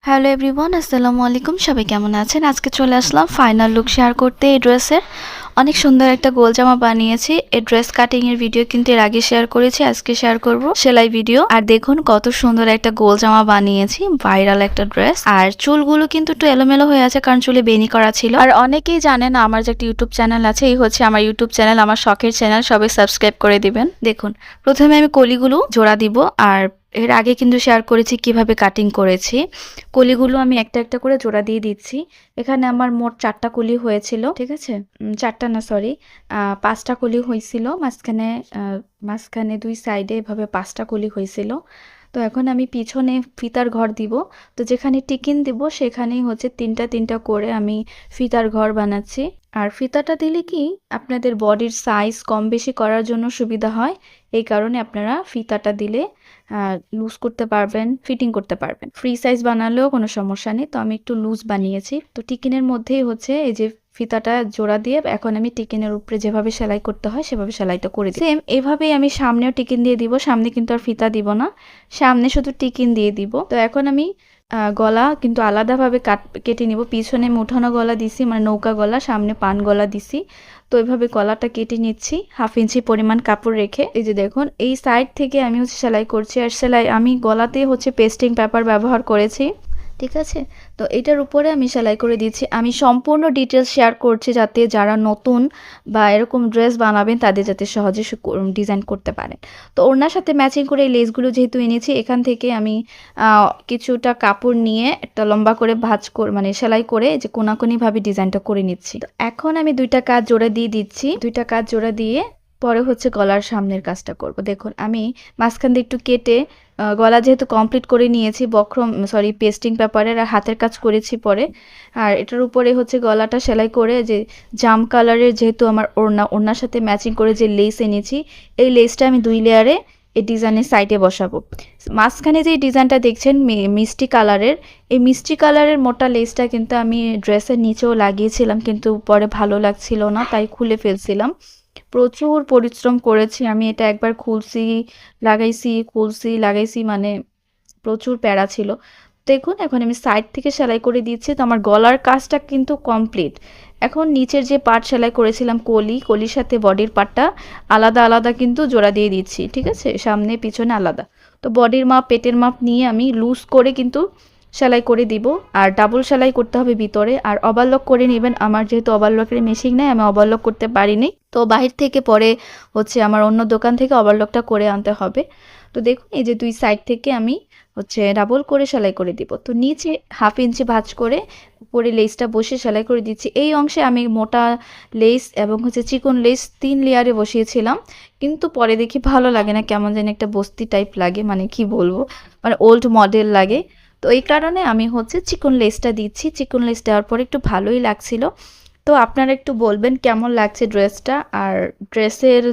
Hello everyone, আসসালামু আলাইকুম। সবাই কেমন আছেন? আজকে চলে আসলাম ফাইনাল লুক শেয়ার করতে। এই ড্রেসের অনেক সুন্দর একটা গোল জামা বানিয়েছি। এই ড্রেস কাটিং এর ভিডিও কিন্তু এর আগে শেয়ার করেছি, আজকে শেয়ার করব সেলাই ভিডিও। আর দেখুন কত সুন্দর একটা গোল জামা বানিয়েছি, ভাইরাল একটা ড্রেস। আর চুলগুলো কিন্তু একটু এলোমেলো হয়ে আছে কারণ চুলে বেনি করা ছিল। আর অনেকেই জানেন আমার যে একটা ইউটিউব চ্যানেল আছে, এই হচ্ছে আমার ইউটিউব চ্যানেল, আমার শখের চ্যানেল, সবাই সাবস্ক্রাইব করে দিবেন। দেখুন প্রথমে আমি কলিগুলো জোড়া দিব, আর এর আগে কিন্তু শেয়ার করেছি কিভাবে কাটিং করেছি। কলিগুলো আমি একটা একটা করে জোড়া দিয়ে দিচ্ছি। এখানে আমার মোট 4টা কলি হয়েছিল, ঠিক আছে? 4টা না, সরি, 5টা কলি হয়েছিল। মাঝখানে 2 সাইডে এভাবে 5টা কলি হয়েছিল। তো এখন আমি পিছনে ফিতার ঘর দিব। তো যেখানে টিকিন দিব সেখানেই হচ্ছে 3টা 3টা করে আমি ফিতার ঘর বানাচ্ছি। আর ফিতাটা দিলে কি আপনাদের বডির সাইজ কম বেশি করার জন্য সুবিধা হয়। এই কারণে আপনারা ফিতাটা দিলে লুজ করতে পারবেন, ফিটিং করতে পারবেন। ফ্রি সাইজ বানালেও কোনো সমস্যা নেই। তো আমি একটু লুজ বানিয়েছি। তো টিকিনের মধ্যেই হচ্ছে এই যে ফিতাটা জোড়া দিয়ে এখন আমি টিকিনের উপরে যেভাবে সেলাই করতে হয় সেভাবে সেলাইটা করে দিই। সেম এভাবেই আমি সামনেও টিকিন দিয়ে দিব। সামনে কিন্তু আর ফিতা দিব না, সামনে শুধু টিকিন দিয়ে দিব। তো এখন আমি গলা কিন্তু আলাদাভাবে কেটে নিব। পিছনে মুঠানো গলা দিছি, মানে নৌকা গলা, সামনে পান গলা দিছি। তো এইভাবে গলাটা কেটে নিচ্ছি 1/2 ইঞ্চি পরিমাণ কাপড় রেখে। এই যে দেখুন এই সাইড থেকে আমি হচ্ছে সেলাই করছি। আর সেলাই আমি গলাতে হচ্ছে পেস্টিং পেপার ব্যবহার করেছি, ঠিক আছে? তো এটার উপরে আমি সেলাই করে দিচ্ছি। আমি সম্পূর্ণ ডিটেলস শেয়ার করছি যাতে যারা নতুন বা এরকম ড্রেস বানাবেন তাদের যাতে সহজে ডিজাইন করতে পারেন। তো ওড়নার সাথে ম্যাচিং করে এই লেসগুলো যেহেতু এনেছি, এখান থেকে আমি কিছুটা কাপড় নিয়ে একটা লম্বা করে মানে সেলাই করে যে কোনাকুনিভাবে ডিজাইনটা করে নিচ্ছি। তো এখন আমি 2টা কাজ জোড়া দিয়ে দিচ্ছি। 2টা কাজ জোড়া দিয়ে পরে হচ্ছে গলার সামনের কাজটা করব। দেখুন আমি মাঝখান দিয়ে একটু কেটে গলা যেহেতু কমপ্লিট করে নিয়েছি পেস্টিং পেপারের, আর হাতের কাজ করেছি পরে। আর এটার উপরে হচ্ছে গলাটা সেলাই করে যে জাম কালারের, যেহেতু আমার ওড়নার সাথে ম্যাচিং করে যে লেস এনেছি, এই লেসটা আমি 2 লেয়ারে এই ডিজাইনের সাইডে বসাবো। মাঝখানে যে ডিজাইনটা দেখছেন মিষ্টি কালারের, এই মিষ্টি কালারের মোটা লেসটা কিন্তু আমি ড্রেসের নিচেও লাগিয়েছিলাম, কিন্তু পরে ভালো লাগছিল না তাই খুলে ফেলছিলাম। প্রচুর পরিশ্রম করেছি আমি। এটা একবার লাগাইছি, মানে প্রচুর প্যারা ছিল। দেখুন এখন আমি সাইড থেকে সেলাই করে দিচ্ছি। তো আমার গলার কাজটা কিন্তু কমপ্লিট। এখন নিচের যে পার্ট সেলাই করেছিলাম কলির সাথে বডির পার্টটা আলাদা আলাদা কিন্তু জোড়া দিয়ে দিচ্ছি, ঠিক আছে? সামনে পিছনে আলাদা। তো বডির মাপ, পেটের মাপ নিয়ে আমি লুজ করে কিন্তু সেলাই করে দিব। আর ডাবল সেলাই করতে হবে ভিতরে, আর ওভারলক করে নেবেন। আমার যেহেতু ওভারলকের মেশিন নেই, আমি ওভারলক করতে পারিনি। তো বাহির থেকে পরে হচ্ছে আমার অন্য দোকান থেকে ওভারলকটা করে আনতে হবে। তো দেখুন এই যে 2 সাইড থেকে আমি হচ্ছে ডাবল করে সেলাই করে দিব। তো নিচে 1/2 ইঞ্চি ভাঁজ করে উপরে লেসটা বসে সেলাই করে দিচ্ছি। এই অংশে আমি মোটা লেস এবং হচ্ছে চিকন লেস 3 লেয়ারে বসিয়েছিলাম, কিন্তু পরে দেখি ভালো লাগে না, কেমন যেন একটা বস্তি টাইপ লাগে, মানে কি বলবো, মানে ওল্ড মডেল লাগে। তো এই কারণে আমি হচ্ছে চিকন লেসটা দিচ্ছি। চিকন লেস দেওয়ার পরে একটু ভালোই লাগছিল। তো আপনারা একটু বলবেন কেমন লাগছে ড্রেসটা। আর ড্রেসের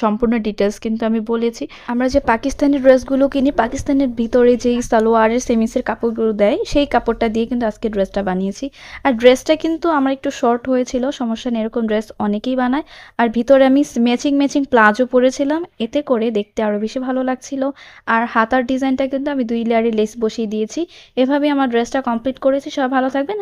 সম্পূর্ণ ডিটেলস কিন্তু আমি বলেছি। আমরা যে পাকিস্তানি ড্রেসগুলো কিনি, পাকিস্তানের ভিতরে যেই সালোয়ারের সেমিসের কাপড়গুলো দেয়, সেই কাপড়টা দিয়ে কিন্তু আজকে ড্রেসটা বানিয়েছি। আর ড্রেসটা কিন্তু আমার একটু শর্ট হয়েছিল, সমস্যা নেই, এরকম ড্রেস অনেকেই বানায়। আর ভিতরে আমি ম্যাচিং প্লাজো পরেছিলাম, এতে করে দেখতে আরও বেশি ভালো লাগছিল। আর হাতার ডিজাইনটা কিন্তু আমি 2 লেয়ারে লেস বসিয়ে দিয়েছি। এভাবে আমার ড্রেসটা কমপ্লিট করেছি। সবাই ভালো থাকবেন।